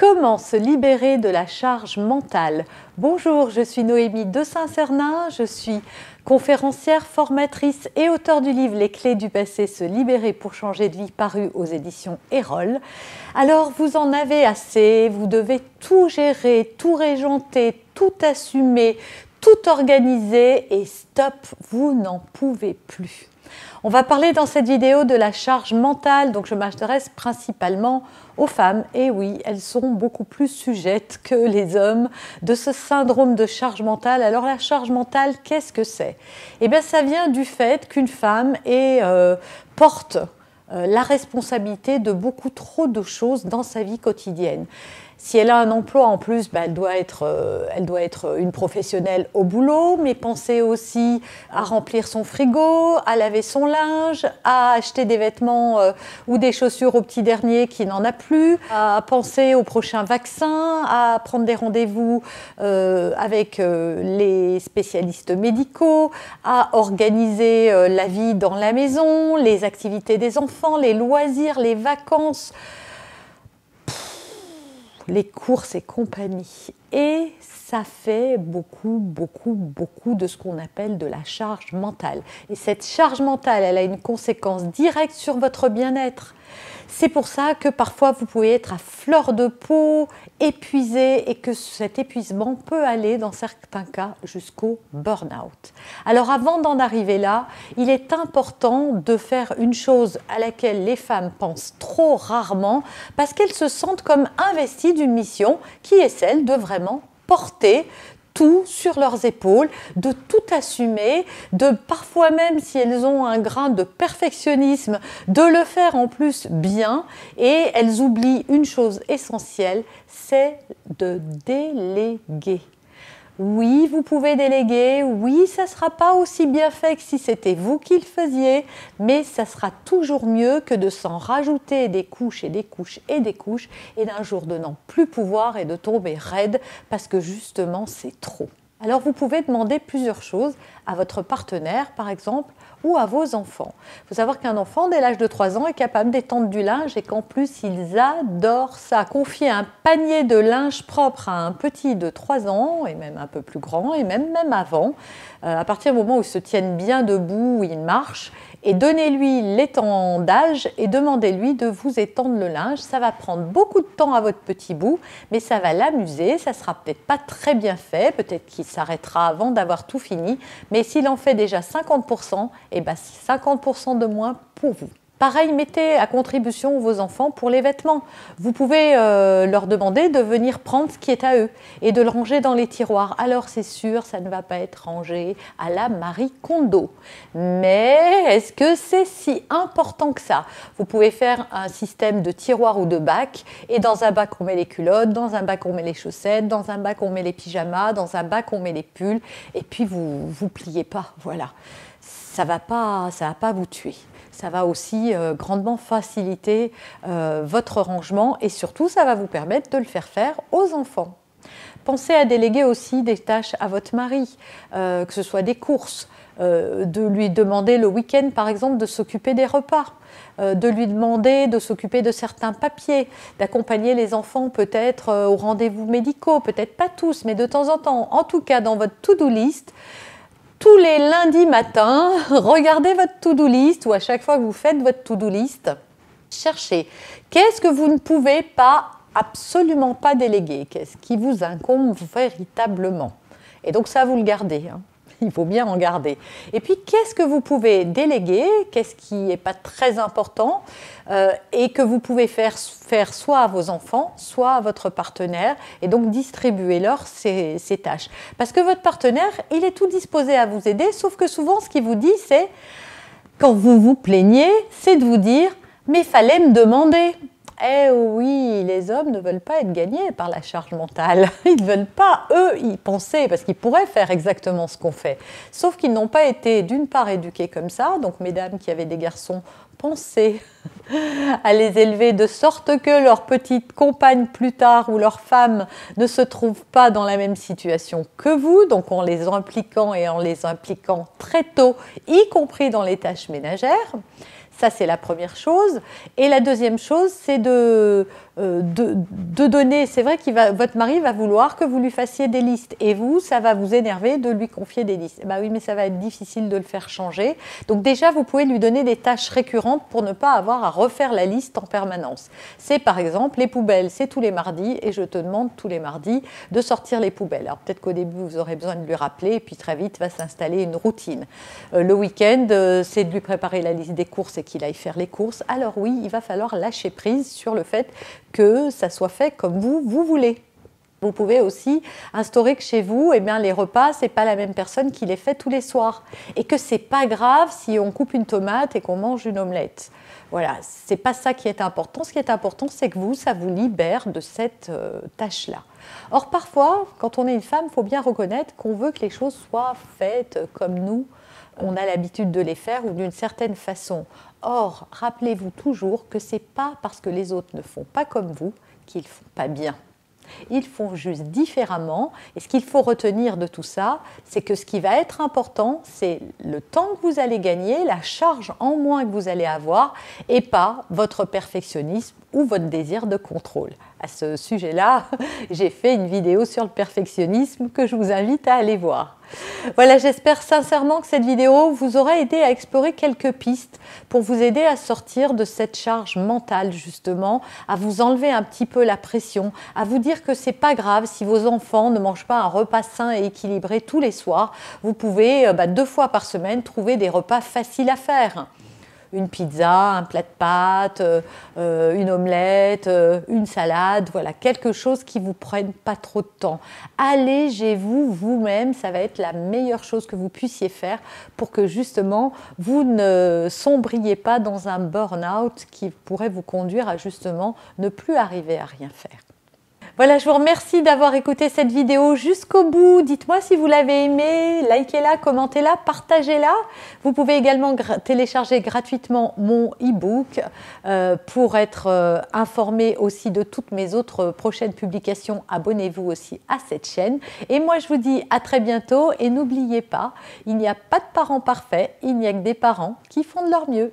Comment se libérer de la charge mentale? Bonjour, je suis Noémie de Saint-Cernin, je suis conférencière, formatrice et auteure du livre Les clés du passé, se libérer pour changer de vie, paru aux éditions Erol. Alors vous en avez assez, vous devez tout gérer, tout régenter, tout assumer, tout organiser et stop, vous n'en pouvez plus. On va parler dans cette vidéo de la charge mentale, donc je m'intéresse principalement aux femmes. Et oui, elles sont beaucoup plus sujettes que les hommes de ce syndrome de charge mentale. Alors la charge mentale, qu'est-ce que c'est? Eh bien ça vient du fait qu'une femme porte la responsabilité de beaucoup trop de choses dans sa vie quotidienne. Si elle a un emploi en plus, elle doit être une professionnelle au boulot, mais penser aussi à remplir son frigo, à laver son linge, à acheter des vêtements ou des chaussures au petit dernier qui n'en a plus, à penser au prochain vaccin, à prendre des rendez-vous avec les spécialistes médicaux, à organiser la vie dans la maison, les activités des enfants, les loisirs, les vacances, les courses et compagnie. Et ça fait beaucoup de ce qu'on appelle de la charge mentale. Et cette charge mentale, elle a une conséquence directe sur votre bien-être. C'est pour ça que parfois vous pouvez être à fleur de peau, épuisé, et que cet épuisement peut aller dans certains cas jusqu'au burn-out. Alors avant d'en arriver là, il est important de faire une chose à laquelle les femmes pensent trop rarement parce qu'elles se sentent comme investies d'une mission qui est celle de vraiment porter tout sur leurs épaules, de tout assumer, de parfois même si elles ont un grain de perfectionnisme, de le faire en plus bien, et elles oublient une chose essentielle, c'est de déléguer. Oui, vous pouvez déléguer, oui, ça ne sera pas aussi bien fait que si c'était vous qui le faisiez, mais ça sera toujours mieux que de s'en rajouter des couches et des couches et des couches et d'un jour de n'en plus pouvoir et de tomber raide parce que justement c'est trop. Alors vous pouvez demander plusieurs choses à votre partenaire par exemple ou à vos enfants. Il faut savoir qu'un enfant dès l'âge de 3 ans est capable d'étendre du linge et qu'en plus ils adorent ça. Confier un panier de linge propre à un petit de 3 ans et même un peu plus grand et même avant, à partir du moment où ils se tiennent bien debout, où ils marchent, et donnez-lui l'étendage et demandez-lui de vous étendre le linge. Ça va prendre beaucoup de temps à votre petit bout, mais ça va l'amuser, ça ne sera peut-être pas très bien fait, peut-être qu'il s'arrêtera avant d'avoir tout fini, mais s'il en fait déjà 50%, c'est 50% de moins pour vous. Pareil, mettez à contribution vos enfants pour les vêtements. Vous pouvez leur demander de venir prendre ce qui est à eux et de le ranger dans les tiroirs. Alors c'est sûr, ça ne va pas être rangé à la Marie Kondo. Mais est-ce que c'est si important que ça? Vous pouvez faire un système de tiroirs ou de bacs, et dans un bac on met les culottes, dans un bac on met les chaussettes, dans un bac on met les pyjamas, dans un bac on met les pulls, et puis vous pliez pas, voilà. Ça va pas vous tuer. Ça va aussi grandement faciliter votre rangement et surtout, ça va vous permettre de le faire aux enfants. Pensez à déléguer aussi des tâches à votre mari, que ce soit des courses, de lui demander le week-end, par exemple, de s'occuper des repas, de lui demander de s'occuper de certains papiers, d'accompagner les enfants peut-être aux rendez-vous médicaux, peut-être pas tous, mais de temps en temps. En tout cas, dans votre to-do list, tous les lundis matins, regardez votre to-do list ou à chaque fois que vous faites votre to-do list, cherchez qu'est-ce que vous ne pouvez pas, absolument pas déléguer, qu'est-ce qui vous incombe véritablement. Et donc ça, vous le gardez, hein. Il faut bien en garder. Et puis, qu'est-ce que vous pouvez déléguer, qu'est-ce qui n'est pas très important et que vous pouvez faire soit à vos enfants, soit à votre partenaire, et donc distribuez-leur ces tâches. Parce que votre partenaire, il est tout disposé à vous aider, sauf que souvent, ce qu'il vous dit, c'est, quand vous vous plaignez, c'est de vous dire « mais fallait me demander ». Eh oui, les hommes ne veulent pas être gagnés par la charge mentale. Ils ne veulent pas, eux, y penser, parce qu'ils pourraient faire exactement ce qu'on fait. Sauf qu'ils n'ont pas été, d'une part, éduqués comme ça. Donc, mesdames qui avaient des garçons, pensez à les élever de sorte que leur petite compagne plus tard ou leur femme ne se trouve pas dans la même situation que vous. Donc, en les impliquant et en les impliquant très tôt, y compris dans les tâches ménagères. Ça, c'est la première chose. Et la deuxième chose, c'est de de donner, c'est vrai que votre mari va vouloir que vous lui fassiez des listes et vous, ça va vous énerver de lui confier des listes. Bah oui, mais ça va être difficile de le faire changer. Donc déjà, vous pouvez lui donner des tâches récurrentes pour ne pas avoir à refaire la liste en permanence. C'est par exemple les poubelles, c'est tous les mardis et je te demande tous les mardis de sortir les poubelles. Alors peut-être qu'au début, vous aurez besoin de lui rappeler et puis très vite va s'installer une routine. Le week-end, c'est de lui préparer la liste des courses et qu'il aille faire les courses. Alors oui, il va falloir lâcher prise sur le fait que ça soit fait comme vous voulez. Vous pouvez aussi instaurer que chez vous, eh bien, les repas, ce n'est pas la même personne qui les fait tous les soirs. Et que ce n'est pas grave si on coupe une tomate et qu'on mange une omelette. Voilà, ce n'est pas ça qui est important. Ce qui est important, c'est que vous, ça vous libère de cette tâche-là. Or, parfois, quand on est une femme, il faut bien reconnaître qu'on veut que les choses soient faites comme nous, on a l'habitude de les faire ou d'une certaine façon. Or, rappelez-vous toujours que ce n'est pas parce que les autres ne font pas comme vous qu'ils ne font pas bien. Ils font juste différemment. Et ce qu'il faut retenir de tout ça, c'est que ce qui va être important, c'est le temps que vous allez gagner, la charge en moins que vous allez avoir, et pas votre perfectionnisme ou votre désir de contrôle. À ce sujet-là, j'ai fait une vidéo sur le perfectionnisme que je vous invite à aller voir. Voilà, j'espère sincèrement que cette vidéo vous aura aidé à explorer quelques pistes pour vous aider à sortir de cette charge mentale justement, à vous enlever un petit peu la pression, à vous dire que c'est pas grave si vos enfants ne mangent pas un repas sain et équilibré tous les soirs. Vous pouvez 2 fois par semaine trouver des repas faciles à faire. Une pizza, un plat de pâtes, une omelette, une salade, voilà, quelque chose qui ne vous prenne pas trop de temps. Allégez-vous vous-même, ça va être la meilleure chose que vous puissiez faire pour que justement vous ne sombriez pas dans un burn-out qui pourrait vous conduire à justement ne plus arriver à rien faire. Voilà, je vous remercie d'avoir écouté cette vidéo jusqu'au bout. Dites-moi si vous l'avez aimée, likez-la, commentez-la, partagez-la. Vous pouvez également télécharger gratuitement mon e-book pour être informé aussi de toutes mes autres prochaines publications. Abonnez-vous aussi à cette chaîne. Et moi, je vous dis à très bientôt et n'oubliez pas, il n'y a pas de parents parfaits, il n'y a que des parents qui font de leur mieux.